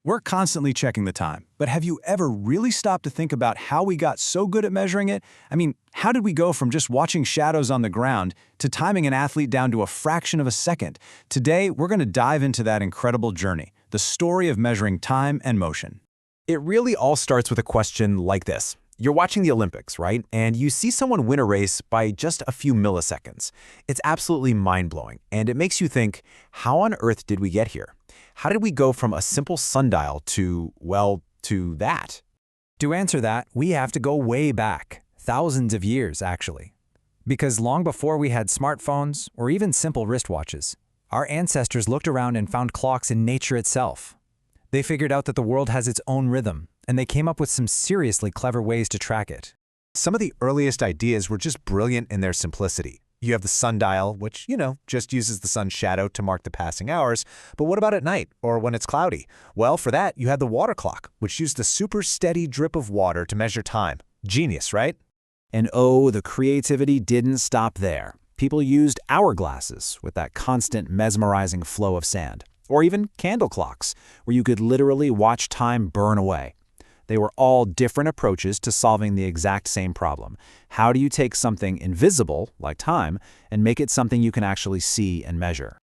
We're constantly checking the time, but have you ever really stopped to think about how we got so good at measuring it? I mean, how did we go from just watching shadows on the ground to timing an athlete down to a fraction of a second? Today, we're going to dive into that incredible journey, the story of measuring time and motion. It really all starts with a question like this. You're watching the Olympics, right? And you see someone win a race by just a few milliseconds. It's absolutely mind-blowing, and it makes you think, how on earth did we get here? How did we go from a simple sundial to, well, to that? To answer that, we have to go way back, thousands of years actually. Because long before we had smartphones or even simple wristwatches, our ancestors looked around and found clocks in nature itself. They figured out that the world has its own rhythm, and they came up with some seriously clever ways to track it. Some of the earliest ideas were just brilliant in their simplicity. You have the sundial, which, just uses the sun's shadow to mark the passing hours. But what about at night or when it's cloudy? Well, for that, you had the water clock, which used a super steady drip of water to measure time. Genius, right? And oh, the creativity didn't stop there. People used hourglasses with that constant mesmerizing flow of sand. Or even candle clocks, where you could literally watch time burn away. They were all different approaches to solving the exact same problem. How do you take something invisible, like time, and make it something you can actually see and measure?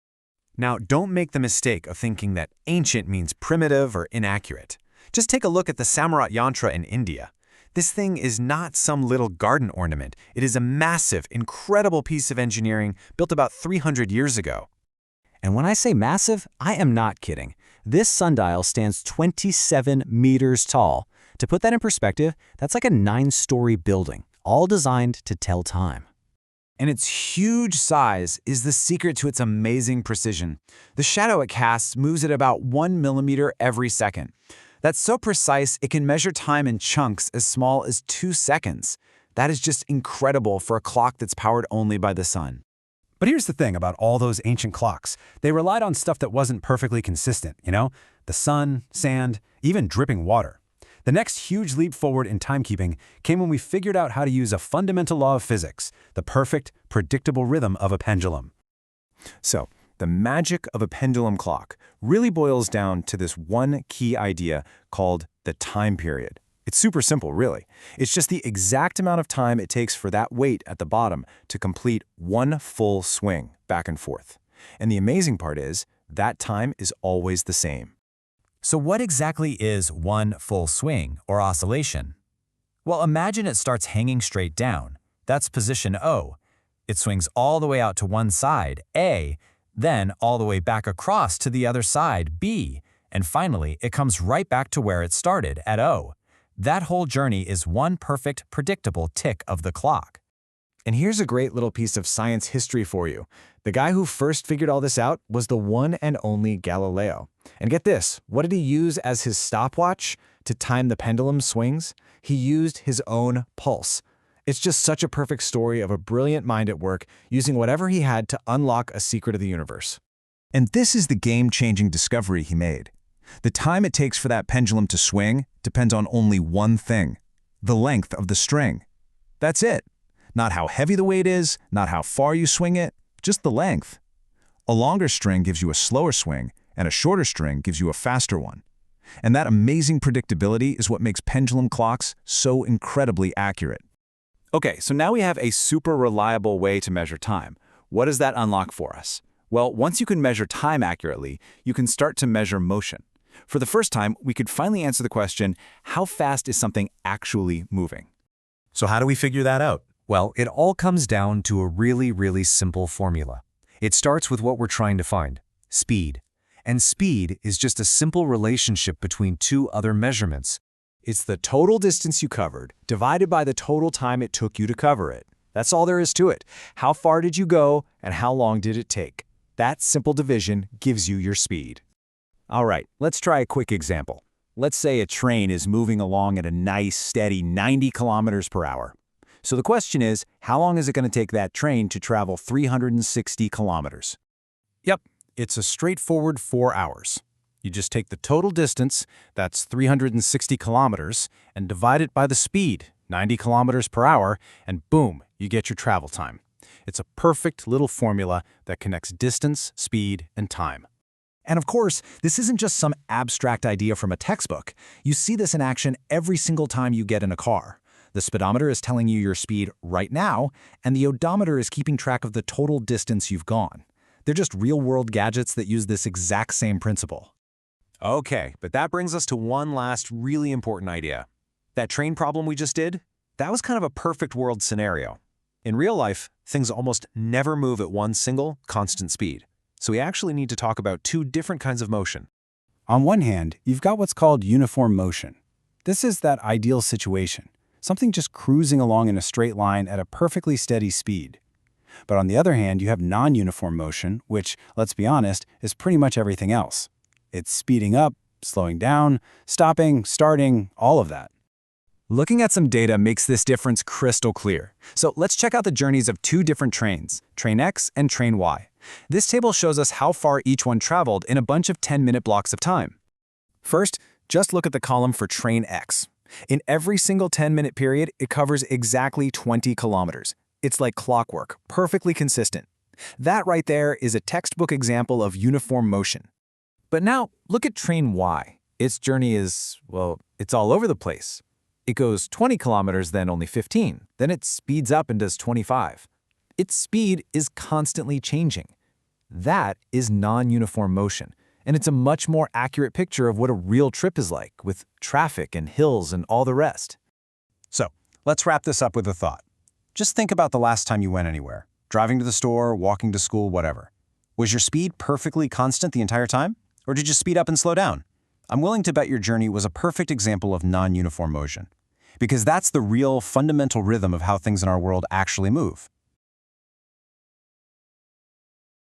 Now, don't make the mistake of thinking that ancient means primitive or inaccurate. Just take a look at the Samrat Yantra in India. This thing is not some little garden ornament. It is a massive, incredible piece of engineering built about 300 years ago. And when I say massive, I am not kidding. This sundial stands 27 meters tall. To put that in perspective, that's like a 9-story building, all designed to tell time. And its huge size is the secret to its amazing precision. The shadow it casts moves at about 1 millimeter every second. That's so precise it can measure time in chunks as small as 2 seconds. That is just incredible for a clock that's powered only by the sun. But here's the thing about all those ancient clocks. They relied on stuff that wasn't perfectly consistent, The sun, sand, even dripping water. The next huge leap forward in timekeeping came when we figured out how to use a fundamental law of physics, the perfect, predictable rhythm of a pendulum. So, the magic of a pendulum clock really boils down to this one key idea called the time period. It's super simple, really. It's just the exact amount of time it takes for that weight at the bottom to complete one full swing back and forth. And the amazing part is, that time is always the same. So what exactly is one full swing, or oscillation? Well, imagine it starts hanging straight down. That's position O. It swings all the way out to one side, A, then all the way back across to the other side, B, and finally it comes right back to where it started, at O. That whole journey is one perfect, predictable tick of the clock. And here's a great little piece of science history for you. The guy who first figured all this out was the one and only Galileo. And get this, what did he use as his stopwatch to time the pendulum swings? He used his own pulse. It's just such a perfect story of a brilliant mind at work using whatever he had to unlock a secret of the universe. And this is the game-changing discovery he made. The time it takes for that pendulum to swing depends on only one thing: the length of the string. That's it. Not how heavy the weight is, not how far you swing it, just the length. A longer string gives you a slower swing, and a shorter string gives you a faster one. And that amazing predictability is what makes pendulum clocks so incredibly accurate. Okay, so now we have a super reliable way to measure time. What does that unlock for us? Well, once you can measure time accurately, you can start to measure motion. For the first time, we could finally answer the question, how fast is something actually moving? So how do we figure that out? Well, it all comes down to a really simple formula. It starts with what we're trying to find: speed. And speed is just a simple relationship between two other measurements. It's the total distance you covered divided by the total time it took you to cover it. That's all there is to it. How far did you go and how long did it take? That simple division gives you your speed. All right, let's try a quick example. Let's say a train is moving along at a nice, steady 90 kilometers per hour. So the question is, how long is it going to take that train to travel 360 kilometers? Yep, it's a straightforward 4 hours. You just take the total distance, that's 360 kilometers, and divide it by the speed, 90 kilometers per hour, and boom, you get your travel time. It's a perfect little formula that connects distance, speed, and time. And of course, this isn't just some abstract idea from a textbook. You see this in action every single time you get in a car. The speedometer is telling you your speed right now, and the odometer is keeping track of the total distance you've gone. They're just real-world gadgets that use this exact same principle. Okay, but that brings us to one last really important idea. That train problem we just did, that was kind of a perfect world scenario. In real life, things almost never move at one single, constant speed. So we actually need to talk about two different kinds of motion. On one hand, you've got what's called uniform motion. This is that ideal situation, something just cruising along in a straight line at a perfectly steady speed. But on the other hand, you have non-uniform motion, which, let's be honest, is pretty much everything else. It's speeding up, slowing down, stopping, starting, all of that. Looking at some data makes this difference crystal clear. So let's check out the journeys of two different trains, Train X and Train Y. This table shows us how far each one traveled in a bunch of 10-minute blocks of time. First, just look at the column for Train X. In every single 10-minute period, it covers exactly 20 kilometers. It's like clockwork, perfectly consistent. That right there is a textbook example of uniform motion. But now, look at Train Y. Its journey is, well, it's all over the place. It goes 20 kilometers, then only 15. Then it speeds up and does 25. Its speed is constantly changing. That is non-uniform motion, and it's a much more accurate picture of what a real trip is like, with traffic and hills and all the rest. So, let's wrap this up with a thought. Just think about the last time you went anywhere. Driving to the store, walking to school, whatever. Was your speed perfectly constant the entire time? Or did you speed up and slow down? I'm willing to bet your journey was a perfect example of non-uniform motion. Because that's the real fundamental rhythm of how things in our world actually move.